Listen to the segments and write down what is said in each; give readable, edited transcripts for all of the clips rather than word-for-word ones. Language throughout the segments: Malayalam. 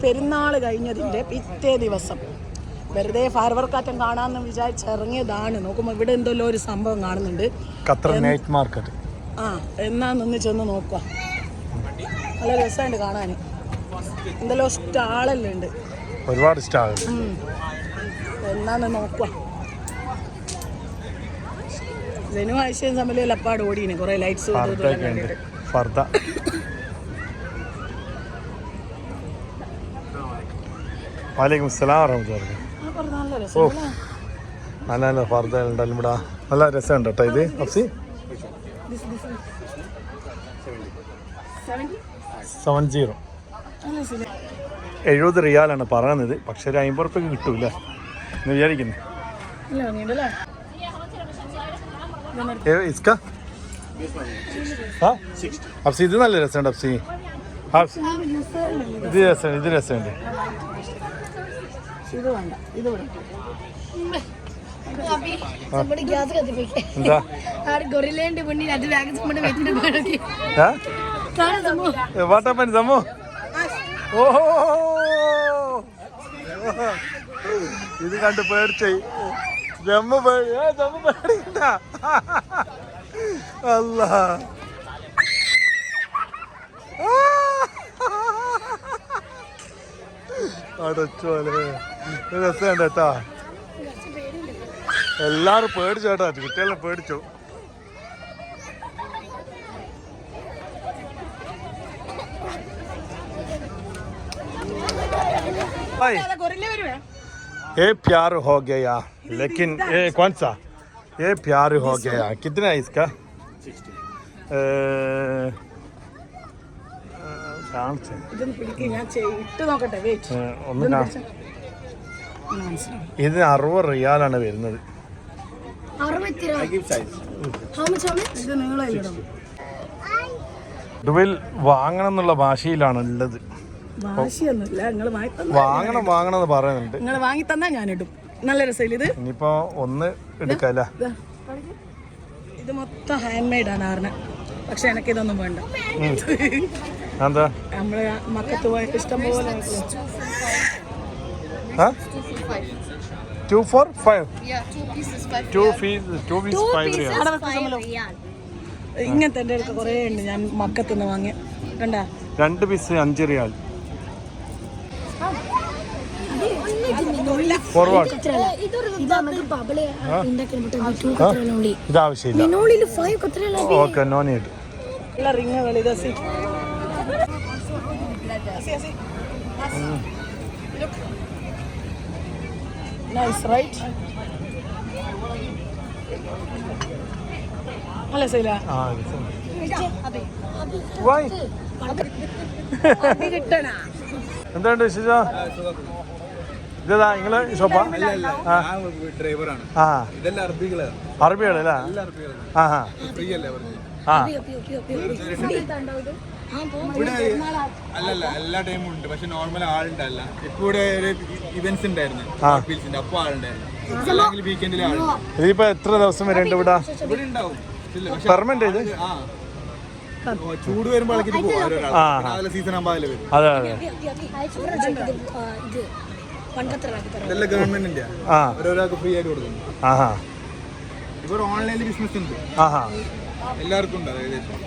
പെരുന്നാൾ കഴിഞ്ഞതിൻ്റെ പിറ്റേ ദിവസം വെറുതെ ഫയർ വർക്കാറ്റം കാണാമെന്ന് വിചാരിച്ചിറങ്ങിയതാണ്. നോക്കുമ്പോൾ ഇവിടെ എന്തെല്ലോ ഒരു സംഭവം കാണുന്നുണ്ട്. Qatar night market. എന്നാന്ന് ചെന്ന് നോക്കുക. നല്ല രസമുണ്ട് കാണാൻ. എന്തെല്ലോ സ്റ്റാളെല്ലാം ഉണ്ട്, ഒരുപാട് സ്റ്റാൾ. എന്നാന്ന് നോക്കുക. ജനു ആഴ്ചയും തമ്മിൽ ലപ്പാട് ഓടിയാണ് കുറെ ലൈറ്റ്സ്. വാലേക്കും സലാം വറഹ്മത്തുള്ളാഹി. നല്ല നല്ല ഫർദ ഉണ്ടല്ലോ ഇവിടെ. നല്ല രസമുണ്ട് കേട്ടോ ഇത്. അഫ്സി 70 70 റിയാലാണ് പറയുന്നത്. പക്ഷെ ഒരു 50 ഉറുപ്പിക കിട്ടൂല എന്ന് വിചാരിക്കുന്നു. അഫ്സി ഇത് നല്ല രസമുണ്ട്. അഫ്സി ഇത് രസമുണ്ട്, ഇത് രസമുണ്ട്. ഇത് കണ്ട് പേടിച്ചേ. അല്ലാ അടച്ചോലെ രസമുണ്ട് കേട്ടാ. എല്ലാരും പേടിച്ചു കേട്ടാ, കുട്ടികളെ പേടിച്ചു. ये प्यार हो गया लेकिन ये कौन सा ये प्यार हो गया कितना है इसका? 60 ഇത് 60 റിയാലാണ് വരുന്നത്. ദുബൈയിൽ വാങ്ങണം എന്നുള്ള ഭാഷയിലാണ് ഉള്ളത്. വാങ്ങണം വാങ്ങണം എന്ന് പറയുന്നുണ്ട്. നിങ്ങൾ വാങ്ങി തന്നാ ഞാൻ ഇടും. നല്ല രസമില്ല ഇത്. ഇനിയിപ്പോ ഒന്ന് എടുക്കല്ല. ഇത് മൊത്തം ഹാൻഡ് മെയ്ഡ് ആണ് ആറിന്. പക്ഷെ എനിക്ക് ഇതൊന്നും വേണ്ട. എന്താ നമ്മള് മക്കത്ത് പോയിട്ട് ഇഷ്ടം പോലെ 245 2 പീസ് 5 റിയാൽ. ഇങ്ങനത്തെ എൻ്റെ അടുത്ത് കുറേ ഉണ്ട്. ഞാൻ മക്കത്തുനിന്ന് വാങ്ങിയ കണ്ടാ 2 പീസ് 5 റിയാൽ. ഫോർവേഡ് ഇത് ആവശ്യമില്ല. Okay no need. റിങ്ങുകൾ ഇത് നൈസ് റൈറ്റ്. അല്ല സൈല എന്തുണ്ട് വിശേഷ? ഇതാ നിങ്ങള് ഷോപ്പാ? അറബികളല്ലേ? അല്ലല്ല എല്ലാ ടൈമും ഉണ്ട്. പക്ഷെ നോർമൽ ആളുണ്ടല്ല. ഇപ്പൊ ഇവിടെ ഇവന്റ്സ് ഉണ്ടായിരുന്നു, അപ്പൊ ആളുണ്ടായിരുന്നു. അല്ലെങ്കിൽ വീക്കെൻഡിൽ ആളുണ്ട്. ഇതിപ്പോ എത്ര ദിവസം വരെ ഉണ്ട് ഇവിടെ? ഇവിടെ ഉണ്ടാവും. പെർമനന്റ് ഇത്? ചൂട് വരുമ്പോഴേക്ക് സീസൺ ആകുമ്പോൾ അതിൽ വരും. അതെ അതെ. ഇതെല്ലാം ഗവൺമെന്റിന്റെ ഓരോരാൾക്ക് ഫ്രീ ആയിട്ട് കൊടുക്കുന്നു. ഇവിടെ ഓൺലൈനിൽ ബിസിനസ് ഉണ്ട്, എല്ലാവർക്കും ഉണ്ട്. ഏകദേശം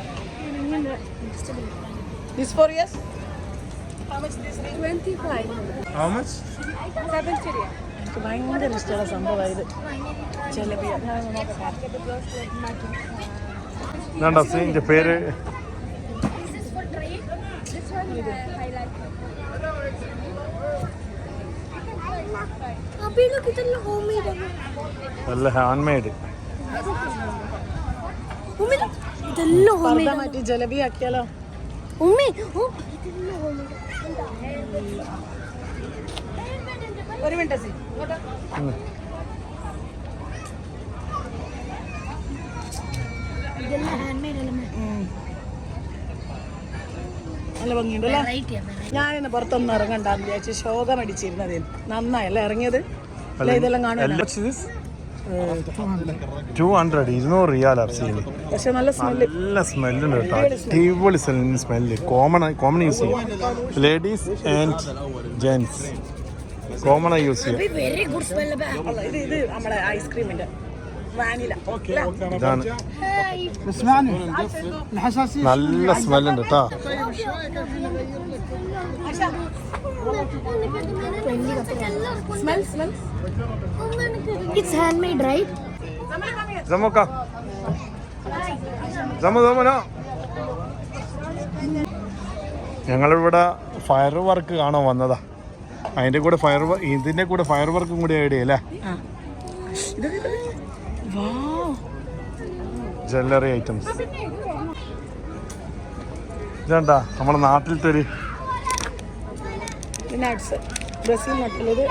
This 4 years? How much this ring? 25. How much? 70 riyal. ഭയങ്കര ഇഷ്ടമുള്ള സംഭവം ഇത്. ജലബി ഇതിന്റെ പേര് അല്ല ഹാൻഡ് മെയ്ഡ്. മാറ്റി ജലബി ആക്കിയാലോ? ഒരു മിനിറ്റ്. നല്ല ഭംഗിയുണ്ടല്ലേ? ഞാനിന്ന് പുറത്തൊന്നും ഇറങ്ങണ്ടാന്ന് വിചാരിച്ചു ശോകം അടിച്ചിരുന്നത്. നന്നായല്ലേ ഇറങ്ങിയത്? ഇതെല്ലാം കാണും. 200 200 റിയാൽ അർസീനി. പക്ഷെ നല്ല സ്മെല്ല്. നല്ല സ്മെല്ലുണ്ട് കേട്ടോ, അടിപൊളി സ്മെല്ല്. കോമൺ യൂസ് ചെയ്യും, ലേഡീസ് ആൻഡ് ജെന്റ്സ് കോമണായി യൂസ് ചെയ്യും. Very good smell. ഇത് നമ്മുടെ ഐസ്ക്രീമിന്റെ വാനില ഇതാണ് നല്ല സ്മെല്ലുണ്ട് കേട്ടോ. It's handmade, right? ഞങ്ങളിവിടെ ഫയർ വർക്ക് കാണാൻ വന്നതാ. അതിന്റെ കൂടെ ഇതിന്റെ കൂടെ ഫയർ വർക്കും കൂടി ഐഡിയ അല്ലേ. ജ്വല്ലറി ഐറ്റംസ് ഇതാണ്ടാ നമ്മുടെ നാട്ടിലത്തെ ഒരു ബ്രസീൽ നട്ടുള്ളത്.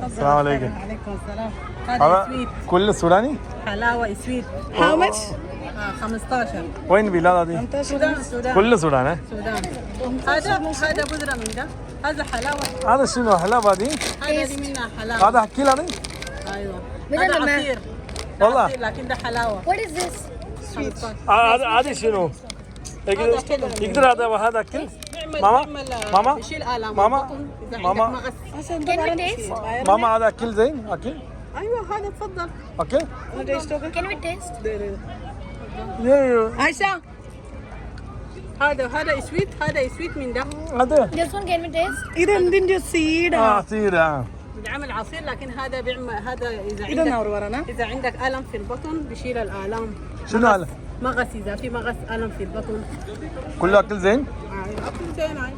അസ്സലാമു അലൈക്കും. كل سوداني؟ حلاوة سويت. How much? 15. وين بلاد هذه؟ سودان. كل سودان. سودان. هذا بذرة من ده. هذا حلاوة. هذا شنو حلاوة هذه؟ هذه منها حلاوة. هذا أكل هذه؟ أيوة. من هذا الماء. عصير. والله. عصير لكن ده حلاوة. What is this? هذا شنو؟ يقدر هذا أكل؟ ماما بيشيل آلام. ماما إذا ماما عندك مغص. Can we taste? ماما هذا أكل زين أكل؟ أيوة هذا تفضل. أكل؟ Can we taste? Aisha, هذا سويت. هذا سويت من ده. هذا This one can we taste? ഇത് എന്തിന്റെ സീഡ്? عصير. بيعمل عصير لكن هذا بيعمل هذا ഇതെന്നാ إذا അവർ പറയണ? إذا عندك ألم في البطن بيشيل الآلام. شنو هذا؟ مغص إذا في مغص ألم في البطن. كله أكل زين؟ أكل زين هاي.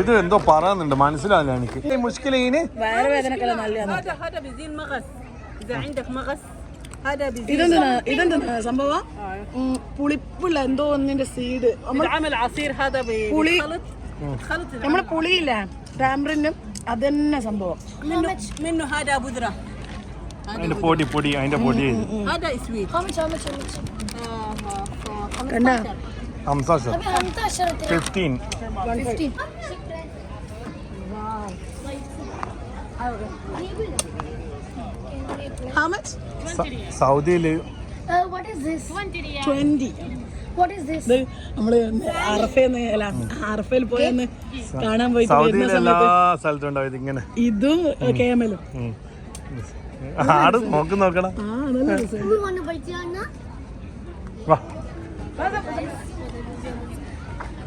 ഇത് എന്തോ പറയുന്നുണ്ട്, മനസ്സിലാവില്ല എനിക്ക്. ഈ മുഷ്കിലീന് വയറുവേദനക്കെല്ലാം നല്ലതാണ്. هذا بيزيل مغص. إذا عندك مغص هذا بيزيل. ഇതെന്താ സംഭവം? പുളിപ്പുള്ള എന്തോ ഒന്നിന്റെ സീഡ്. بيتعمل عصير هذا പുളി خلط നമ്മളെ പുളിയില്ലേ ടാമറിനും അതന്നെ സംഭവം. منه هذا بذرة. അതിന്റെ പൊടി അതിന്റെ പൊടി. هذا سويت. How much? 15 أبي 15 15 15. How much? സൗദിയിൽ What is this? 20. What is this? ഇത് നമ്മള് അറഫയിൽ പോയെന്ന് കാണാൻ പോയിട്ട് സൗദിയിൽ വരുന്ന എല്ലാ സമയത്ത് സ്ഥലത്തും ഉണ്ടാവും ഇതിങ്ങനെ. ഇതും കേമലും. ആട് നോക്കണം. നല്ല രസം. We want to bite Anna. വാ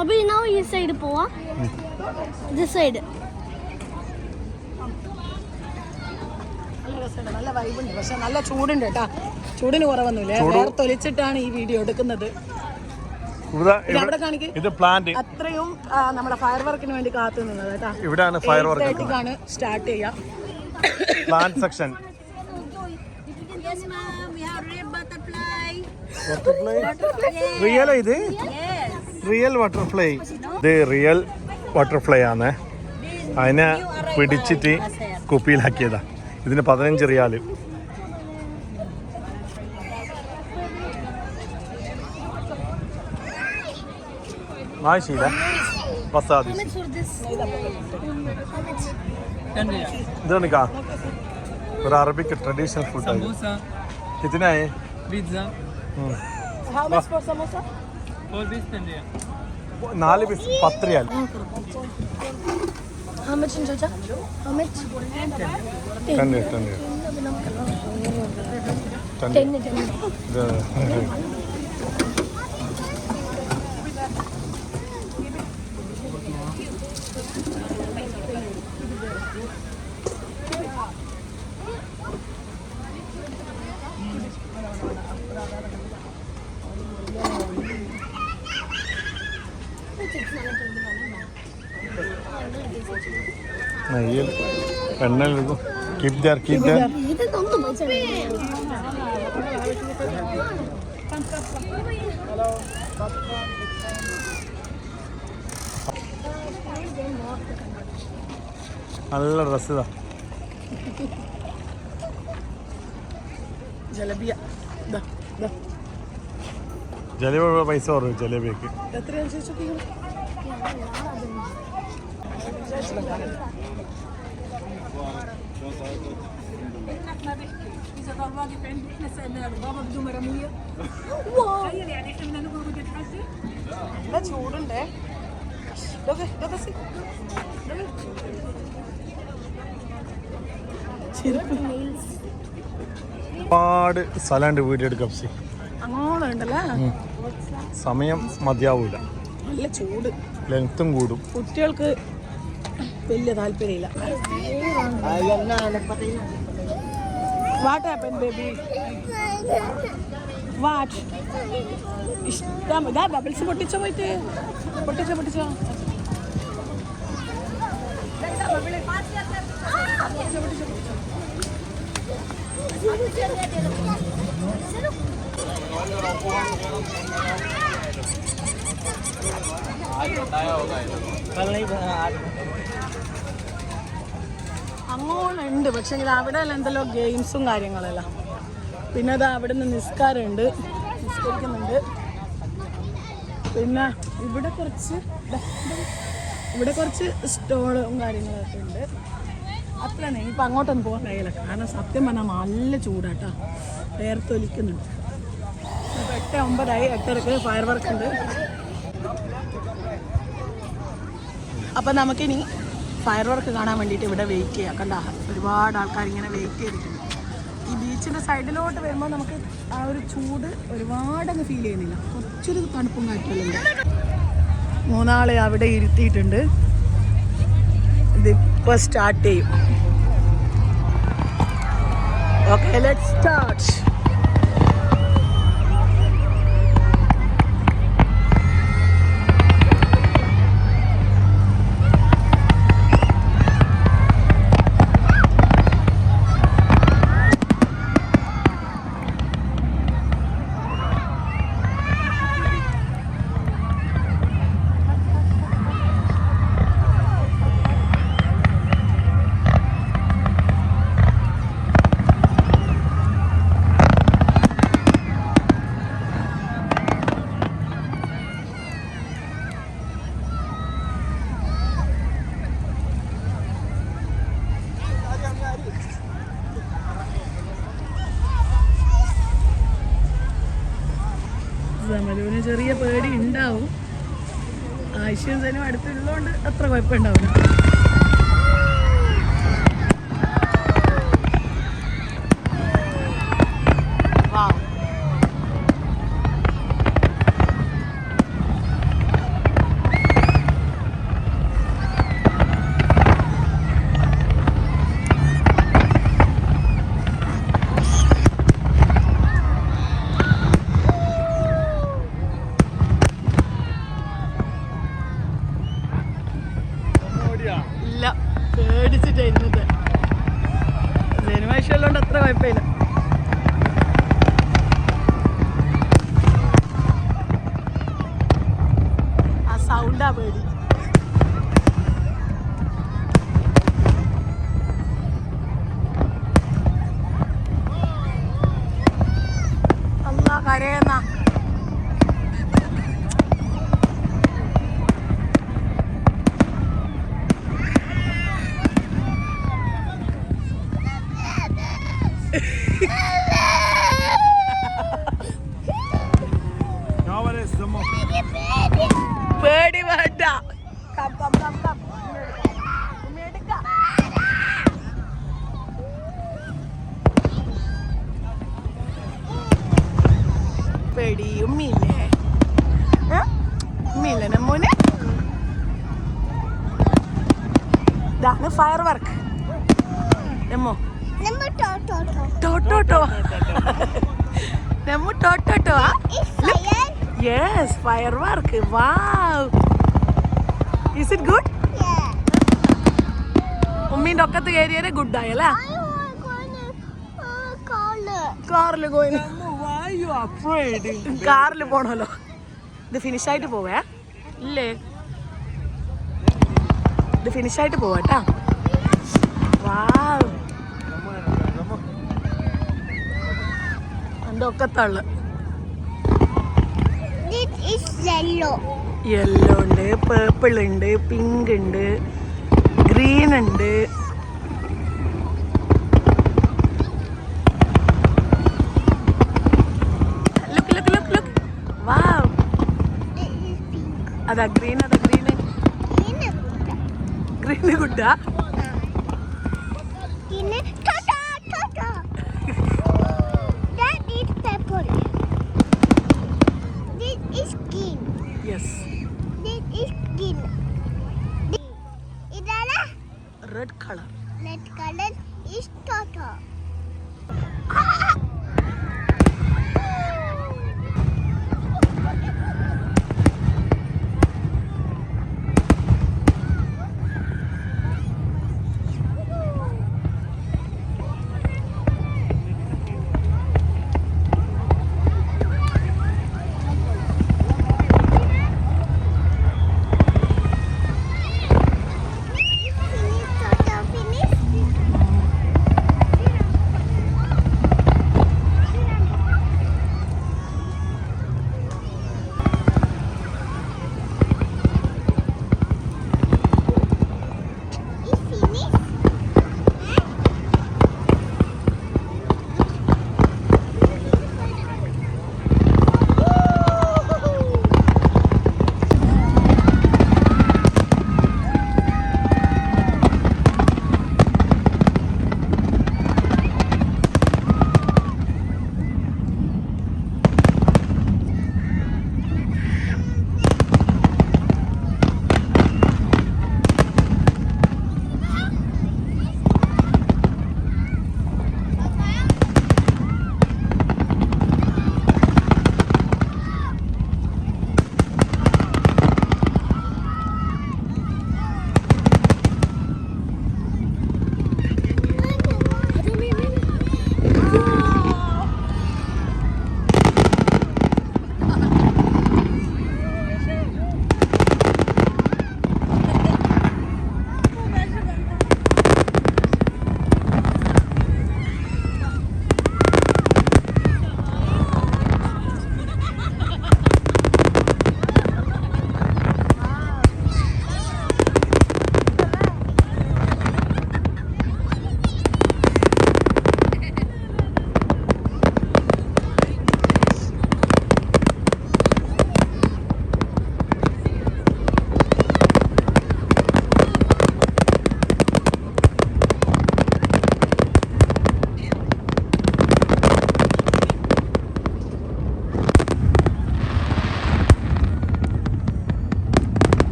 Abhi, now this side pova. This side. നല്ല രസമുണ്ട്, നല്ല വൈബുണ്ട്. പക്ഷെ നല്ല ചൂടുണ്ട് കേട്ടാ. ചൂടിന് കുറവൊന്നുമില്ല. വേറെ തൊലിച്ചിട്ടാണ് ഈ വീഡിയോ എടുക്കുന്നത്. അവിടെ കാണിക്ക്. ഇത് പ്ലാന്റ് അത്രയും നമ്മുടെ ഫയർ വർക്കിന് വേണ്ടി കാത്തു നിന്നത് കേട്ടാ. ഇവിടെയാണ് ഫയർ വർക്ക് സ്റ്റാർട്ട് ചെയ്യാം. Plant section. Yes ma'am, we have red butterfly. Real ഇത് റിയൽ ബട്ടർഫ്ലൈ. ഇത് റിയൽ ബട്ടർഫ്ലൈ ആണ്. അതിനെ പിടിച്ചിട്ട് കുപ്പിയിലാക്കിയതാ. ഇതിന് 15 riyal. മാഷില്ല പസാദി. How much for this? ഇതാണ് കാ ഒരു അറബിക് ട്രഡീഷണൽ ഫുഡ് ആണ്. कितना है? Pizza How much for samosa? 4 piece 10 4 piece 10 riyal. How much in Georgia? How much? 10 എണ്ണ കീപ് ദർ ഇതൊന്നും പൈസ നല്ല ഡ്രസ് ഇതാ. ജലബിയ. ജലേബി പൈസ കുറവ് ജലേബിക്ക്. എത്രയാണ് ചോദിച്ചു? إذا ضرباك في عندك نسألنا بابا بدون مرمية تخيل يعني إحنا بدنا نقول بدك تحسن നല്ല ചൂടുണ്ടേ. ഒരുപാട് സ്ഥലമുണ്ട് വീഡിയോ എടുക്കാം. അങ്ങോട്ടുണ്ടല്ലേ. സമയം മതിയാവൂല, നല്ല ചൂട്, ലെങ്ത്തും കൂടും. കുട്ടികൾക്ക് വലിയ താല്പര്യമില്ല. What happened, baby? What? ഇഷ്ടം ഇതാ ബബിൾസ് പൊട്ടിച്ചോ പോയിട്ട് പൊട്ടിച്ചോ അങ്ങോട്ടുണ്ട്. പക്ഷെ അവിടെ എന്തെല്ലോ ഗെയിംസും കാര്യങ്ങളെല്ലാം. പിന്നെ അത് അവിടെ നിന്ന് നിസ്കാരമുണ്ട്, നിസ്കരിക്കുന്നുണ്ട്. പിന്നെ ഇവിടെ കുറച്ച് സ്റ്റോളും കാര്യങ്ങളൊക്കെ ഉണ്ട്. അത്ര തന്നെ. ഇപ്പം അങ്ങോട്ടൊന്നും പോകാൻ കഴിയില്ല, കാരണം സത്യം പറഞ്ഞാൽ നല്ല ചൂടാട്ടോ, വേർത്തൊലിക്കുന്നുണ്ട്. ഇപ്പോൾ 8:09 8:30 ഫയർ വർക്ക് ഉണ്ട്. അപ്പം നമുക്കിനി ഫയർ വർക്ക് കാണാൻ വേണ്ടിയിട്ട് ഇവിടെ വെയിറ്റ് ചെയ്യാം. കണ്ട ഒരുപാട് ആൾക്കാർ ഇങ്ങനെ വെയിറ്റ് ചെയ്തിട്ടുണ്ട്. ഈ ബീച്ചിൻ്റെ സൈഡിലോട്ട് വരുമ്പോൾ നമുക്ക് ആ ഒരു ചൂട് ഒരുപാടങ്ങ് ഫീൽ ചെയ്യുന്നില്ല, കുറച്ചൊരു തണുപ്പും കാറ്റുകളുണ്ട്. 3 ആളെ അവിടെ ഇരുത്തിയിട്ടുണ്ട്. ഇതിപ്പോൾ സ്റ്റാർട്ട് ചെയ്യും. Okay, let's start. സമലുവിന് ചെറിയ പേടി ഉണ്ടാവും. ആവശ്യം തന്നെ അടുത്തുള്ളതുകൊണ്ട് അത്ര കുഴപ്പമുണ്ടാവില്ല. ഇല്ല, പേടിച്ചിട്ടായിരുന്നത്. സിനിമ അത്ര കുഴപ്പമില്ല. ആ സൗണ്ടാ പേടി. അല്ലാ കരയുന്ന പേടി വേണ്ട. പേടി ഉമ്മില്ലേ? ഉമ്മില്ല നമ്മൂന്. ഇതാണ് ഫയർ വർക്ക്. നമ്മോ ടോട്ടോ നമ്മു ടോട്ടോ. Yes, firework. Wow. Is it good? Yeah. ഉമ്മീൻ്റെ ഒക്കത്ത് കയറിയാലേ ഗുഡ് ആയല്ലേ? കാറില് കാറിൽ പോണല്ലോ. ഇത് ഫിനിഷായിട്ട് പോവേ ഇല്ലേ? ഇത് ഫിനിഷായിട്ട് പോവാട്ടാ. വാവ്, എൻ്റെ ഒക്കത്തുള്ള യെല്ലോ ഉണ്ട്, പേർപ്പിൾ ഉണ്ട്, പിങ്ക് ഉണ്ട്, ഗ്രീൻ ഉണ്ട്. അതാ ഗ്രീൻ, അതാ ഗ്രീന് ഗ്രീന് കുട്ട. Yes, red colour.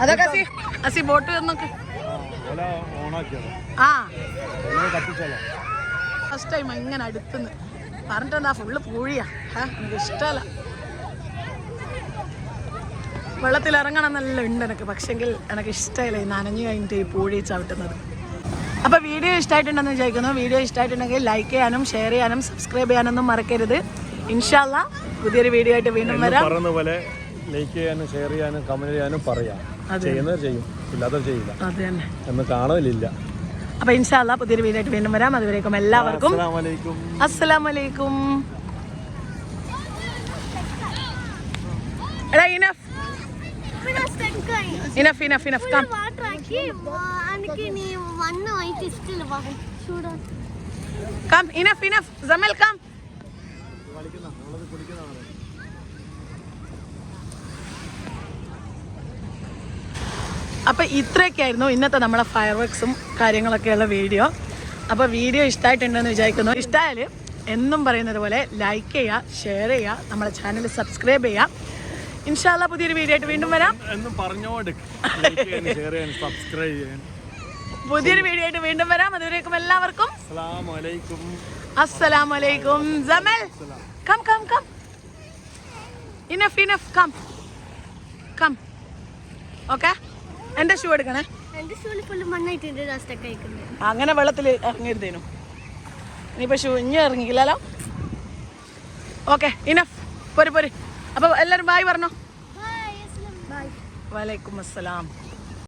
അതൊക്കെ അസി ബോട്ട് നോക്ക്. ആ ഫസ്റ്റ് ടൈം ഇങ്ങനെ അടുത്തുനിന്ന് പറഞ്ഞിട്ടെന്താ ഫുള്ള് പൂഴിയാ. എനിക്ക് ഇഷ്ടമല്ല വെള്ളത്തിൽ ഇറങ്ങണം നല്ല ഉണ്ട് എനിക്ക്, പക്ഷെങ്കിൽ എനിക്ക് ഇഷ്ടമല്ല ഈ നനഞ്ഞു കഴിഞ്ഞിട്ട് ഈ പൂഴി ചവിട്ടുന്നത്. അപ്പോൾ വീഡിയോ ഇഷ്ടമായിട്ടുണ്ടെന്ന് വിചാരിക്കുന്നു. വീഡിയോ ഇഷ്ടമായിട്ടുണ്ടെങ്കിൽ ലൈക്ക് ചെയ്യാനും ഷെയർ ചെയ്യാനും സബ്സ്ക്രൈബ് ചെയ്യാനൊന്നും മറക്കരുത്. ഇൻഷാ അല്ലാഹ് പുതിയൊരു വീഡിയോ ആയിട്ട് വീണ്ടും വരാം. പറഞ്ഞ പോലെ ലൈക്ക് ചെയ്യാനും ഷെയർ ചെയ്യാനും കമന്റ് ചെയ്യാനും പറയാം. ചെയ്യുന്നവർ ചെയ്യും, ഇല്ലാത്തവർ ചെയ്യില്ല. അത് തന്നെ എന്ന് കാണലില്ല. അപ്പൊ ഇൻഷാ അല്ലാഹ് പുതിയൊരു വീഡിയോ ആയിട്ട് വീണ്ടും വരാം. അതുവരേക്കും എല്ലാവർക്കും അസ്സലാമു അലൈക്കും. എടാ enough enough enough enough come. Come enough enough Jamal come. അപ്പോൾ ഇത്രയൊക്കെയായിരുന്നു ഇന്നത്തെ നമ്മളെ ഫയർ വർക്ക്സും കാര്യങ്ങളൊക്കെയുള്ള വീഡിയോ. അപ്പോൾ വീഡിയോ ഇഷ്ടമായിട്ടുണ്ടെന്ന് വിചാരിക്കുന്നു. ഇഷ്ടമായാൽ എന്നും പറയുന്നത് പോലെ ലൈക്ക് ചെയ്യുക, ഷെയർ ചെയ്യുക, നമ്മുടെ ചാനൽ സബ്സ്ക്രൈബ് ചെയ്യുക. ഇൻഷാ അല്ലാഹ് പുതിയൊരു വീഡിയോ ആയിട്ട് വീണ്ടും വരാം. പുതിയൊരു വീഡിയോ ആയിട്ട് വീണ്ടും വരാം. അതുവരേക്കും എല്ലാവർക്കും അസ്സലാമു അലൈക്കും. Jamal come come come. Enough enough come come. Okay, എന്റെ ഷൂ എടുക്കണേ. അങ്ങനെ വെള്ളത്തിൽ ഇറങ്ങിയിരുന്നേനു. ഇനിയിപ്പോ ഷൂ ഇനി ഇറങ്ങിക്കില്ലല്ലോ. ഓക്കെ ഇനഫ് പോര് പോര്. അപ്പൊ എല്ലാരും ബായ് പറഞ്ഞോ. വലൈക്കും അസ്സലാം.